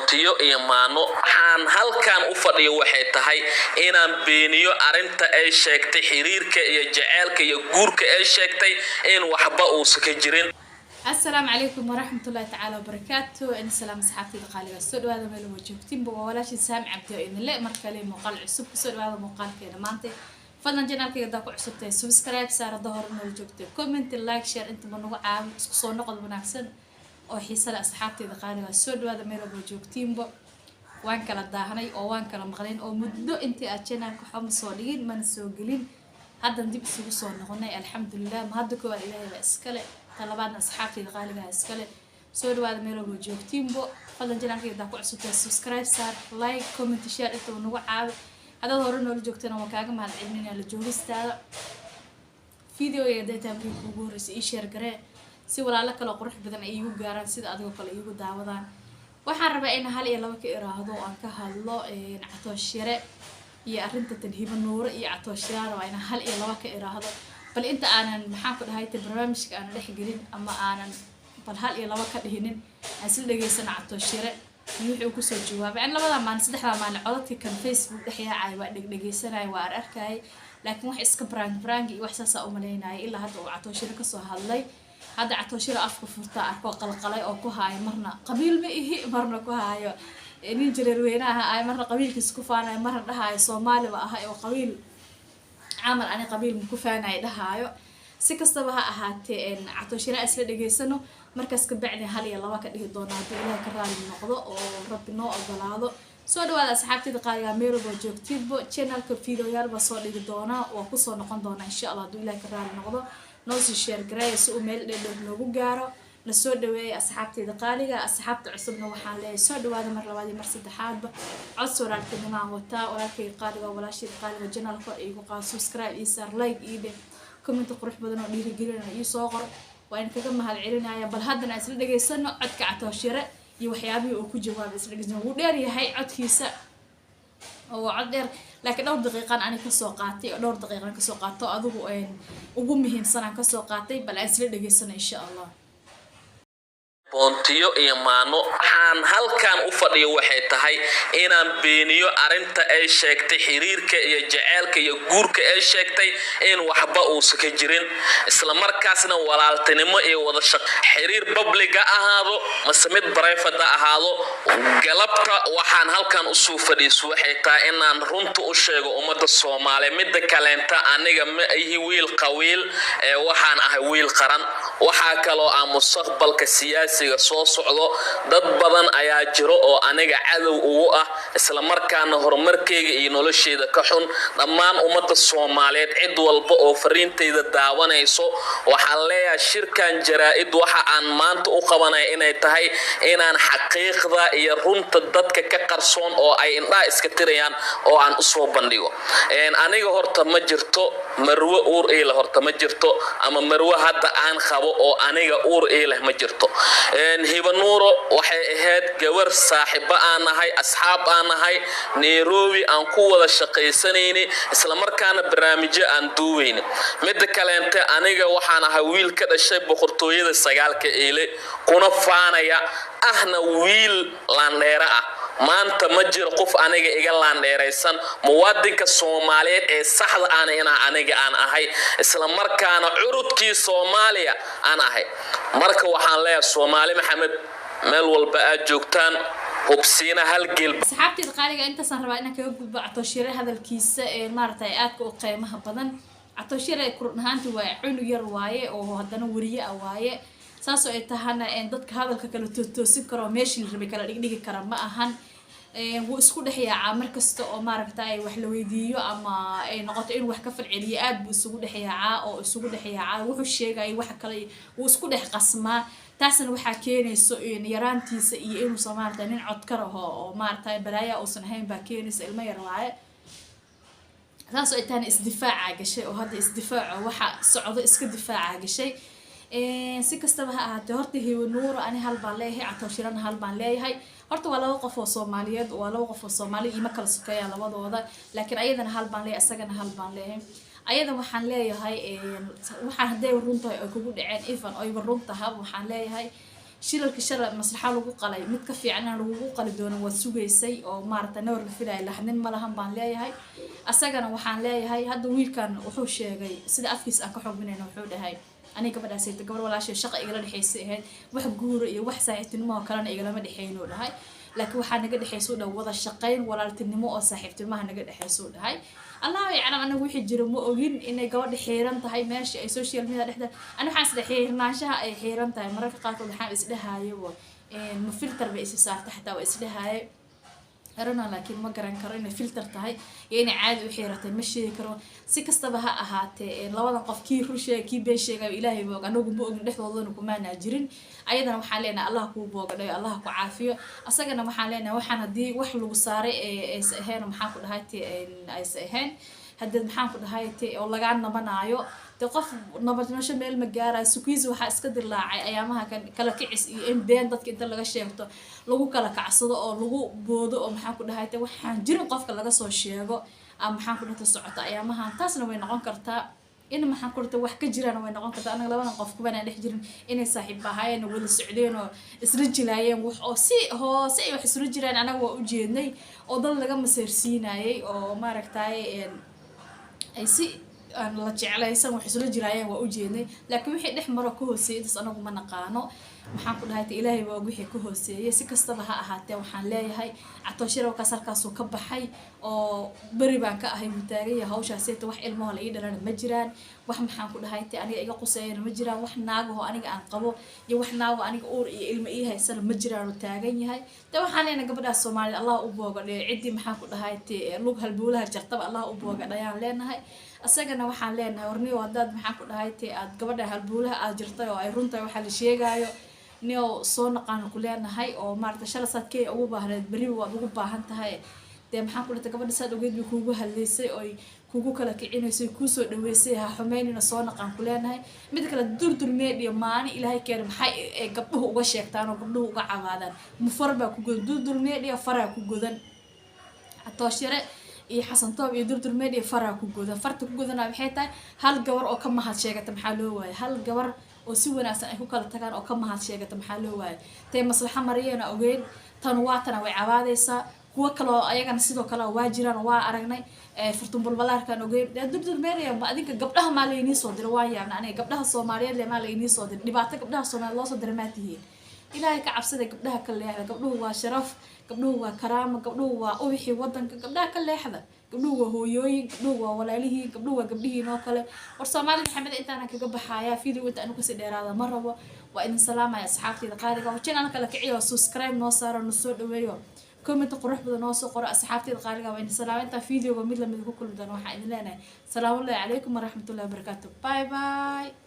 boontiyo iyo maano waxaan halkan u fadhiyo waxay tahay inaan beeniyo arinta ay sheegtay xiriirka iyo jaceelka iyo guurka ay sheegtay in waxba uusan ka jirin. السلام عليكم ورحمة الله تعالى وبركاته. إن سلام صحابتي الغالية السود وهذا ماله وجوكتين بولاش سامع عبده إن لا مركلي مقال عصب السود وهذا مقال كده مانتي فضلا جناب كده داكو عصبتي سبسكرايب صار ظهر من الجوكتين كومنت لايك شير أنت منو عام صون نقد بنفسن أو حيصل أصحابتي الغالية السود وهذا ماله وجوكتين بو وان كلا داهني أو وان كلا مغلين أو مدو أنت أتشنا كحوم صالين من سوقلين هذا ندي بسوق صون نقولنا الحمد لله ما هدكوا إلهي بس كله طلباتنا أصحابي الغالية اسكالي سود وهذا ميلو وجوكتين بو فضلا جنان كده داكو عصبتي سبسكرايب صار لايك كومنت شير انتو نوع عاب هذا هورن ولا جوكتنا وكاغا مع العلمين على جوجستا فيديو يديتا بيكو غورس اي شير غري سي ولا كلا قروح بدن ايو غاران سيده ادغو كلا ايو دaawadaan waxaan rabaa in hal iyo laba ka iraahdo aan ka hadlo Catoshire iyo arinta Hiba Nuur iyo Catoshire waa in hal iyo laba ka iraahdo bal inta aanan maxaan ku dhahay barnaamijka aan dhex gelin ama aanan bal hal iyo laba ka dhihinin aan si dhageysana Catoshire wuxuu ku soo jawaabay in labada maalin saddexda maalin codadkii kan Facebook dhaxyaacay waa dhageysanay waa arkay laakiin wax iska brand iyo wax saasa u maleynay ilaa hadda uu Catoshire ka soo hadlay hadda Catoshire afka furta arko qalqalay oo ku haay marna qabiil ma ihi marna ku haayo nin jireer weynaha ay marna qabiilkiisa ku faanay marna dhahaay Soomaali ba ahay oo qabiil عمل أنا قبيل مكفانا يدهايو سكستبها أهاتي إن Catoshire أسفل دقيسنو مركز كبعدي هالي الله وكده الدونات إلها كرال النقضة ورب النوع الضلالة سؤال هذا سحبتي دقايا ميرو بوجوكتيب بو channel كفيديو ياربا صولي الدونا وقصو نقن دونا إن شاء الله دولا كرال النقضة نوصي شير قراي سوء ميل لنوغو قارو نسود دوي أصحابتي دقالية أصحابتي عصبنا وحالي سود هذا مرة وادي مرسد حاب عصور الكلمة وتا ولكن قالوا ولا شيء قالوا جنا الفرق يقول سبسكرايب يسار لايك إيده كومنت قروح بدنا ديري جرينا يصغر وإن كم هالعلنا يا بل هذا الناس اللي جيسنا عد Catoshire يوحيابي وكل جواب بس اللي جيسنا وداري هاي عد كيسة أو عد لكن دور دقيقة أنا كسوقاتي دور دقيقة كسوقاتي أذوق إن وبمهم سنة كسوقاتي بل الناس اللي جيسنا إن شاء الله boontiyo iyo maano waxaan halkan u fadhiyo waxay tahay inaan beeniyo arinta ay sheegtay xiriirka iyo jaceelka iyo guurka ay sheegtay in waxba uusan ka jirin isla markaasna walaaltinimo iyo wada shaqo xiriir public ahaado masamid private ahaado galabta waxaan halkan u soo fadhiiso waxay tahay inaan runta u sheego ummadda Soomaaliyeed mid kaleenta aniga ma ahi wiil qawiil waxaan ahay wiil qaran waxa kale oo aan mustaqbalka siyaasi soo socdo dad badan ayaa jiro oo aniga cadow ugu ah isla markaana horumarkayga iyo nolosheyda ka xun dhammaan ummadda Soomaaliyeed cid walba oo fariintayda daawanayso waxaan leeyahay shirkan jaraa'id waxa aan maanta u qabanay inay tahay inaan xaqiiqda iyo runta dadka ka qarsoon oo ay indhaha iska tirayaan oo aan u soo bandhigo aniga horta ma jirto marwo uur ee horta ma jirto ama marwo hadda aan qabo oo aniga uur ee leh ma jirto Hiba Nuur waxay ahayd gawar saaxiibo aan nahay asxaab aan nahay Nairobi aan ku wada shaqaysanayni isla markaana barnaamijyo aan duuwayni mid kaleente aniga waxaan ahay wiil ka dhashay boqortooyada sagaalka eele kuna faanaya ahna wiil laandheera ah maanta ma jiro qof aniga iga laandheeraysan muwaadinka Soomaaliyeed ee saxda aan aniga aan ahay isla markaana curudkii Soomaaliya aan ahay marka waxaan leeyahay Soomaali maxamed meel walba aad joogtaan hubsiina hal geel saxaabtي دقالية أنت صار إنك يقول Catoshire هذا الكيس مرتاي آتك وقيمها بدن Catoshire كرنهانتي وعينو يرواية أو هذا ورية أواية ساسو إتهانا إن ضدك هذا الكلام توسيب كرام ماشي الربي كلا دقيقة كرام ما أهان وإسكو دحيا عامر كستو أو ماركتاي وحلويديو أما نقطة إن وح كفر عليات بإسكو دحيا أو إسكو دحيا وح الشيء أي وح كلا وإسكو دح قسمة تاسن وح كيني إن يرانتي سئي إنه صمارة إن عد كره أو ماركتاي برايا أو سنهين باكيني سئل ما يروعي ساسو إتهان إسدفاع عجشة وهذا إسدفاع وح صعود إسك دفاع عجشة si kastaba ha ahaatee horta Hiba Nuur ani hal baan leeyahay Catoshire hal baan leeyahay horta waa laba qof oo Soomaaliyeed waa laba qof oo Soomaali ima kala sokeeyaan labadooda laakiin ayadana hal baan leeyahay asagana hal baan leeyahay ayada waxaan leeyahay waxaan haday runta ay kugu dhaceen ifan oo runta hab waxaan leeyahay shilalka shalay masraxa lagu qalay mid ka fiican lagu qali doono waa sugaysay oo maarta noor la filay lahanin ma lahan baan leeyahay asagana waxaan leeyahay hadda wiilkan wuxuu sheegay sida afkiis aan ka xogbinayna wuxuu dhahay aniga gabadhaas ay gabar walaashay shaqo igala dhaxaysay ahayd wax guura iyo wax saaxiibtinimo kale igala ma dhaxayno dhahay laakiin waxa naga dhaxayso dhow wada shaqayn walaaltinimo oo saaxiibtinimo naga dhaxayso dhahay Allah yaclam anagu wixii jiro ma ogin inay gabadha xiiran tahay meesha ay social media dhexda ana waxaan isla xiirnaanshaha ay xiiran tahay mararka qaarkood waxaan isdhahayo ma filter bay is saartay xataa waa isdhahayo arana laakiin ma garan karo inay filter tahay iyo inay caadi u xiiratay ma sheegi karo si kastaba ha ahaatee labadan qof kii rusheey kii been sheegay ilaahay boog anagu ma ogin dhexdoodana kuma jirin ayadana waxaan leenahay Allah ku boogadhay Allah ku caafiyo asagana waxaan leenahay waxaan hadii wax lagu saaray ee ahayn maxaan ku dhahay ay ahayn hadii maxaan ku dhahay oo laga nabanaayo qof nabadnasho meel ma gaaray sukiis waxa iska dilaacay ayaamaha kala kicis iyo in been dadka inta laga sheegto lagu kala kacsado oo lagu boodo oo maxaan ku dhahay waxaan jirin qofka laga soo sheego ama maxaan ku dhahay socota ayaamaha taasna way noqon kartaa in maxaan ku dhahay wax ka jiraan way noqon kartaa anaga labadan qof kuba dhex jirin inay saaxiib ahaayeen wada socdeen oo isla jilaayeen wax oo si hoose ay wax isla jiraan anaga waa u jeednay oo dad laga maseersiinayay oo maaragtay ay si aan la jeclaysan wax isla jiraayeen waa u jeednay laakiin wixii dhex maro ka hooseeyay anagu ma naqaano maxaan ku dhahay ilaahay waa wixii ka hooseeyay si kastaba ha ahaatee waxaan leeyahay Catoshiro ka sarkaas ka baxay oo bari baan ka ahay mutaagay hawshaas ee wax ilmo la ii dhalan ma jiraan wax maxaan ku dhahay aniga iga quseeyeen ma jiraan wax naagaho aniga aan qabo iyo wax naago aniga uur iyo ilmo ii haysan ma jiraan oo taagan yahay waxaan leenahay gabadhaas Soomaaliyeed Allah u boogadhay cidii maxaan ku dhahay lug halbuulaha jartaba Allah u boogadhay aan leenahay asagana waxaan leenahay warniyo hadaad maxaan ku dhahay aad gabadha halbuulaha aad jirtay oo ay runta waxa la sheegayo niyo soo naqaan ku leenahay oo maarta shalasadkay ugu baahneed bari waa ugu baahan tahay maxaan ku dhahay gabadha saad ogeed kuugu haleysay oo kuugu kala kicinaysay ku soo dhaweysay ha xumeynina soo naqaan ku leenahay mid kale durdur meediya maani ilaahay keen maxay gabdhuhu uga sheegtaan oo gabdhuhu uga cawaadaan mufarba ku godan durdur meediya faraa ku godan Catoshiro iyo Xasan Toob iyo durdur meediya faraa ku godan farta ku godan waxay tahay hal gabar oo ka mahad sheegata maxaa loo waayay hal gabar oo si wanaagsan ay ku kala tagaan oo ka mahad sheegata maxaa loo waayay maslaxa mariyana ogeyn tan waatana way cawaadaysaa kuwa kale oo ayagana sidoo kale waa jiraan waa aragnay furtun balbalaarkan ogeyn durdur meediya ma adinka gabdhaha ma leeyni soo dir waa yaabna aniga gabdhaha Soomaaliyeed ma leeyni soo dir dhibaato gabdhaha Soomaaliyeed loo soo dir ma tihiin ilaahay ka cabsada gabdhaha ka leexda gabdhuhu waa sharaf gabdhuhu waa karaamo gabdhuhu waa uwixii wadanka gabdhaha ka leexda gabdhuhu waa hooyooyin gabdhuhu waa walaalihiin gabdhuhu waa gabdhihiin oo kale war Soomaali maxamed intaan kaga baxaya video inta anu ka sii dheeraada ma rabo waa idin salaamaya asxaabtayda qaaliga oo channel kale kiciyo subscribe noo saaro noo soo dhaweeyo comment qurux badan noo soo qoro asxaabtayda qaaliga waa idin salaamay inta video mid la mid ku kulmi doona waxa idin leenahay salaamu alaykum wa rahmatullahi wa barakatuh bye bye